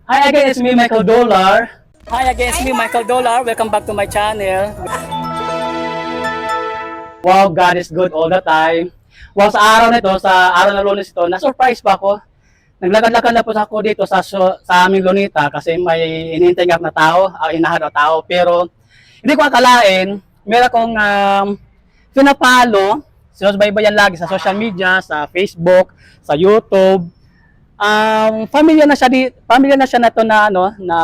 Hi again, it's me, Michael Dollar. Hi again, it's me, Michael Dollar. Welcome back to my channel. Wow, God is good all the time. Wow, sa araw na Lunes ito, na-surprise pa ako. Naglakad-lakad na po ako dito sa aming Lunita kasi may inintay na tao, inahan na tao. Pero hindi ko akalain, meron akong pinapalo, sinusubaybayan lagi sa social media, sa Facebook, sa YouTube. Familiar na siya na to na na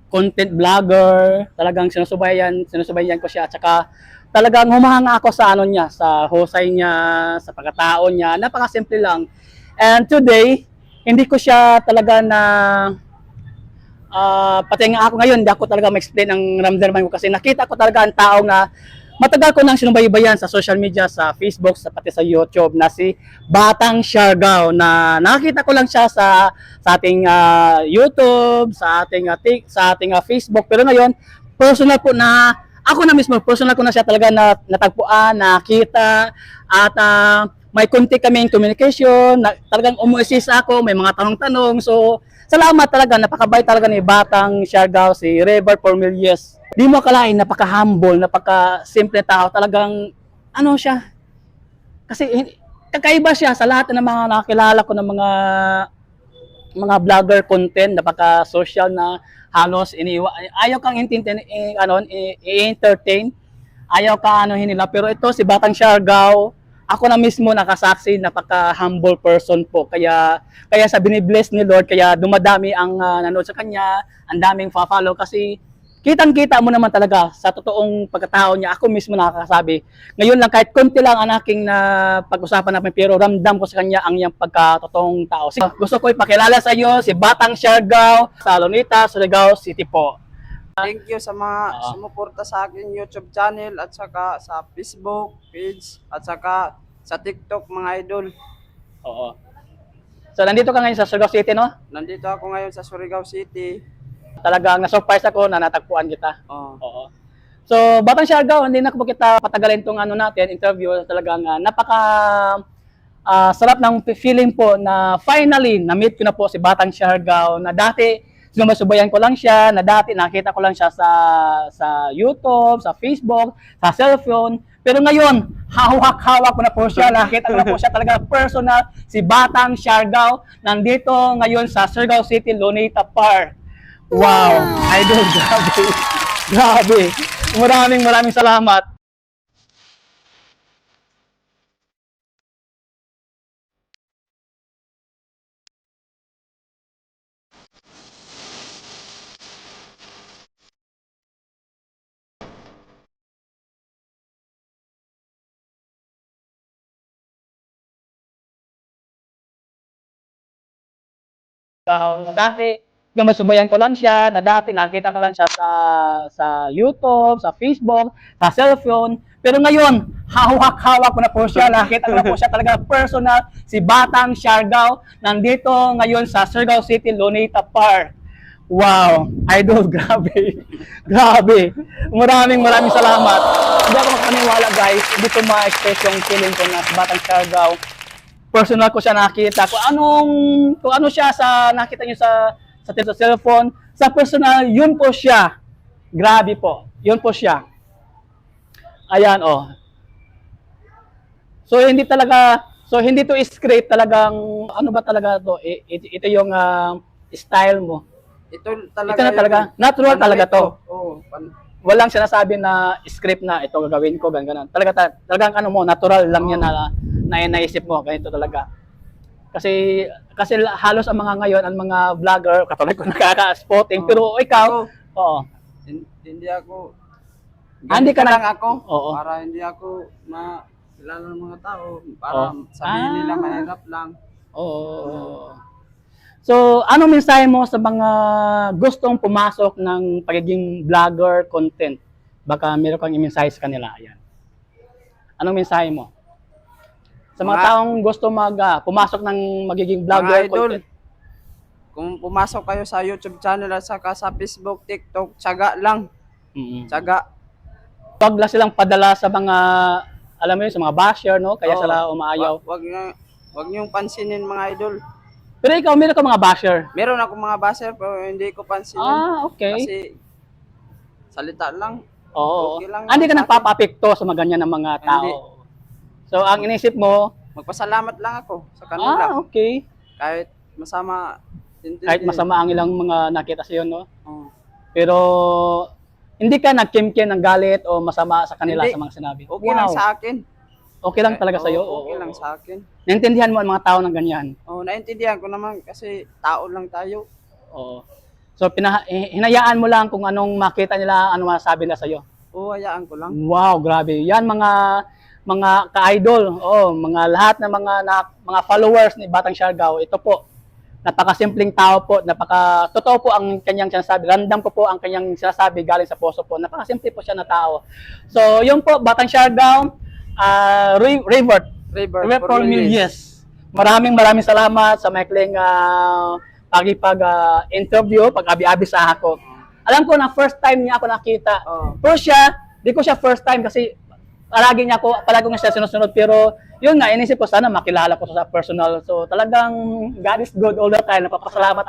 content vlogger. Talagang sinusubayan ko siya at saka talagang humahanga ako sa niya, sa husay niya, sa pagkatao niya. Napakasimple lang. And today, hindi ko siya talaga na pati nga ako ngayon, hindi ako talaga ma-explain ang ramdaman ko kasi nakita ko talaga ang tao na matagal ko nang sinubaybayan sa social media, sa Facebook, pati sa YouTube na si Batang Siargao na nakita ko lang siya sa ating YouTube, sa ating Facebook. Pero ngayon, personal po na ako na mismo, personal ko na siya talaga na natagpuan, nakita at may konti kaming communication, talagang umu-assist ako, may mga tanong-tanong. So, salamat talaga, napakabait talaga ni Batang Siargao, si Rever Formilies. Di mo akalain, napaka-humble, napaka-simple tao. Talagang, siya. Kasi, kakaiba siya sa lahat ng mga nakakilala ko ng mga vlogger content, napaka-social na halos ayaw kang i-entertain, ayaw ka nila. Pero ito, si Batang Siargao, ako na mismo nakasaksi, napaka-humble person po. Kaya sa binibless ni Lord, kaya dumadami ang nanood sa kanya, ang daming follow kasi kitang-kita mo naman talaga sa totoong pagkatao niya. Ako mismo nakakasabi. Ngayon lang, kahit konti lang ang aking na pag-usapan namin, pero ramdam ko sa kanya ang iyang pagkatotoong tao. Gusto ko ipakilala sa iyo si Batang Siargao sa Lunita, Surigao City po. Thank you sa mga sumuporta sa akin YouTube channel at saka sa Facebook page at saka sa TikTok mga idol. Oo. So nandito ka ngayon sa Surigao City, no? Nandito ako ngayon sa Surigao City. Talagang na-surprise ako na natagpuan kita. Oh. Oo. So, Batang Siargao, hindi na ko kita patagalin tong interview. Talagang sarap ng feeling po na finally, na-meet ko na po si Batang Siargao na dati, sinumasubayan ko lang siya, na dati nakita ko lang siya sa YouTube, sa Facebook, sa cellphone. Pero ngayon, hawak-hawak ko na po siya, nakita ko na po siya talaga personal, si Batang Siargao, nandito ngayon sa Surigao City, Lunita Park. Wow! Idol, grabe. Grabe. Maraming salamat. Dati, masubayan ko lang siya, na dati nakita ko lang siya sa YouTube, sa Facebook, sa cellphone. Pero ngayon, hawak-hawak ko na po siya, nakita ko na po siya talaga personal, si Batang Siargao, nandito ngayon sa Surigao City, Lunita Park. Wow, idol, grabe. Grabe. Maraming salamat. Hindi ako makapaniwala guys, hindi ko ma-express yung feeling ko na si Batang Siargao. Personal ko siya nakita. Kung ano siya sa nakita niyo sa cellphone, sa personal, yun po siya. Grabe po. Yun po siya. Ayan, oh. So hindi to script talagang, ano ba talaga to? Ito yung style mo. Ito Ito na talaga. Natural talaga to. Oh, Walang sinasabi na script na ito gagawin ko, ganyan. Talagang ano mo, natural lang yan na naisip mo, ganito talaga. Kasi halos ang mga ngayon, ang mga vlogger, katulad ko nakaka-spotting, pero ikaw, oo. Hindi ako Hindi ka lang ako oo. para hindi ako makilala ng mga tao para sabihin nila mahirap lang. Oo. So, ano mensahe mo sa mga gustong pumasok ng pagiging vlogger content? Baka meron kang i-mensahe sa kanila. Ayan. Anong mensahe mo? Sa mga taong gusto pumasok ng magiging vlogger Mga idol, content. kung pumasok kayo sa YouTube channel at saka sa Facebook, TikTok, tiyaga lang. Tiyaga. Wag lang silang padala sa mga, alam mo yun, sa mga basher, no? Kaya sila umaayaw. Wag niyong pansinin mga idol. Pero ikaw, meron ka mga basher. Meron ako mga baser pero hindi ko pansin yun. Okay. Kasi salita lang. Oo. okay lang Hindi ka sa akin. nagpapapekto sa mga ganyan ng mga tao. Hindi. So, ang inisip mo, Magpasalamat lang ako sa kanila. okay. Kahit masama. Kahit masama ang ilang mga nakita sa'yo, no? Oh. Pero, hindi ka nagkimkim ng galit o masama sa kanila Hindi. sa mga sinabi. Okay lang sa akin. Okay lang talaga Oo, sa'yo? Okay Oo. lang sa akin. Naintindihan mo ang mga tao ng ganyan? Oh, naintindihan ko naman kasi tao lang tayo. Oo. So, hinayaan mo lang kung anong makita nila, ano masasabi nila sa'yo. Oo, hayaan ko lang. Wow, grabe. Yan mga ka-idol, mga lahat ng mga followers ni Batang Siargao. Ito po, napakasimpleng tao po, totoo po ang kanyang sinasabi. Random po ang kanyang sinasabi galing sa puso po. Napakasimple po siya na tao. So, yun po, Batang Siargao, Revert for Milies. Maraming salamat sa maikling interview, pag-abi-abi sa ako. Alam ko na first time niya ako nakita. Oh. Pero di ko siya first time kasi palagi ko siya sinusunod, pero yun nga, inisip ko sana makilala ko sa personal. So talagang God is good all the time. Napapasalamat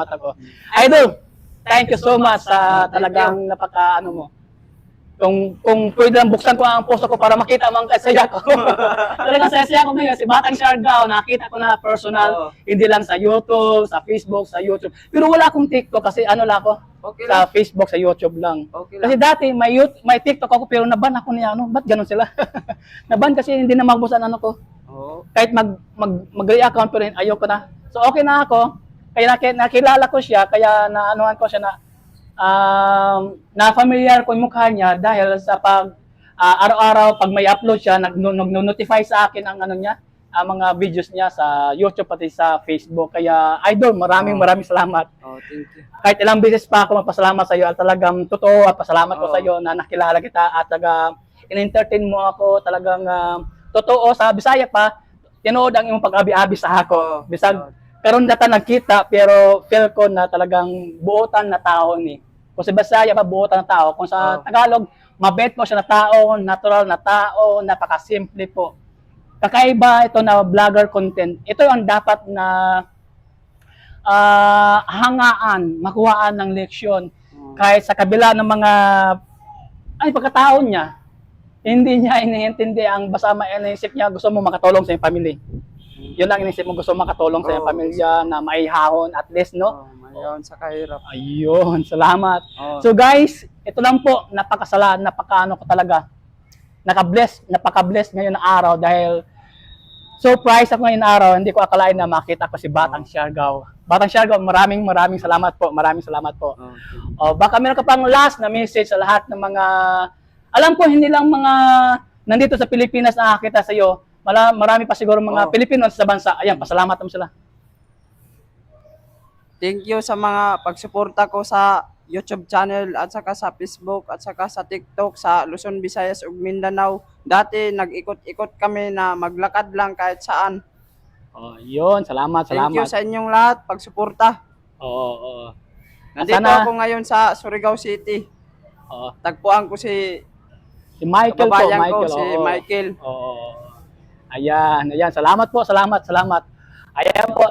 ako. Idol, thank you so much sa talagang napaka-ano mo. Kung pwede lang buksan ko ang puso ko para makita mo ang kasaya ko. Talagang saya ko ngayon. Si Batang Siargao, nakita ko na personal, hindi lang sa YouTube, sa Facebook, sa YouTube. Pero wala akong TikTok kasi ano lang ako, Okay sa lang. Facebook, sa YouTube lang. Okay Kasi lang. dati may TikTok ako pero naban ako niya, ba't ganun sila? Naban kasi hindi na mabusan ano ko. Oo. Kahit mag-re-account pero ayoko na. So okay na ako. Kaya nakilala ko siya, kaya naanuhan ko siya na familiar ko yung mukha niya dahil sa araw-araw pag may upload siya, nag-notify sa akin ang ang mga videos niya sa YouTube pati sa Facebook. Kaya idol, maraming salamat. Oh, thank you. Kahit ilang beses pa ako magpasalamat sa iyo at talagang totoo at pasalamat ko Oo. sa iyo na nakilala kita at in-entertain mo ako talagang totoo sa Bisaya pa, tinood ang iyong pag-abi-abi sa ako. Oo. Bisag karon data nagkita pero feel ko na talagang buotan na tao ni. Kung sa Bisaya pa buotan na tao, kung sa Oo. Tagalog mabait mo siya na tao, natural na tao, napakasimple po. Kakaiba ito na vlogger content. Ito ang dapat na hangaan, makuhaan ng leksyon. Kahit sa kabila ng mga pagkatao niya, hindi niya iniintindi ang basta iniisip niya gusto mo makatulong sa iyong pamilya. Yun lang iniisip mo, gusto mo makatulong sa iyong Oo. pamilya na maihahon at least, no? Oh, mayon sa kahirap. Ayun, salamat. Oh. So guys, ito lang po, napaka-ano ko talaga. Napaka-bless ngayon na araw dahil surprise ako ngayon na araw, hindi ko akalain na makita ko si Batang Siargao. Batang Siargao, maraming salamat po. Maraming salamat po. Baka meron ka pang last na message sa lahat ng mga, alam ko hindi lang mga nandito sa Pilipinas na nakakita sa iyo, marami pa siguro mga Pilipino sa bansa. Ayan, pasalamat mo sila. Thank you sa mga pagsuporta ko sa YouTube channel at saka sa Facebook at saka sa TikTok sa Luzon, Visayas ug Mindanao. Dati nag-ikot-ikot kami na maglakad lang kahit saan. Yun, salamat. Thank you sa inyong lahat pagsuporta. Oo. Nandito Sana- ako ngayon sa Surigao City. Oo. Tagpuan ko si Si Michael po, kababayan ko, Michael. si oo. Michael. Oo. Ayan. Salamat po, salamat. Ayan po.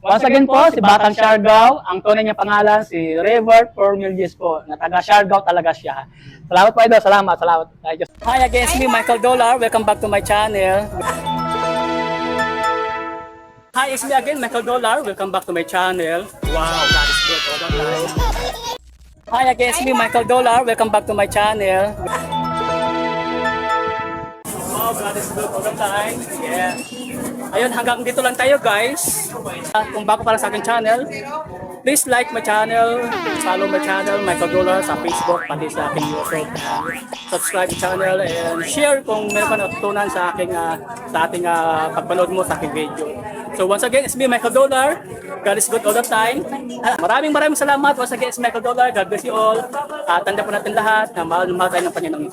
Once again po, si Batang Siargao, ang tunay niyang pangalan, si Revert Formilies po, na taga Siargao talaga siya. Salamat po, idol. Salamat. Hi again, it's me, Michael Dollar. Welcome back to my channel. Hi, it's me again, Michael Dollar. Welcome back to my channel. Wow, that is good. All the time. Hi again, it's me, Michael Dollar. Welcome back to my channel. Wow, God is good all the time. Yeah. Ayun, hanggang dito lang tayo guys. Kung bago pa lang sa aking channel, please like my channel, follow my channel, Michael Dollar sa Facebook, pati sa aking YouTube. Subscribe my channel and share kung meron ka natutunan sa ating pagpanood mo sa aking video. So once again, it's me, Michael Dollar. God is good all the time. Maraming salamat. Once again, it's Michael Dollar. God bless you all. Tanda po natin lahat na mahal tayo ng Panginoon.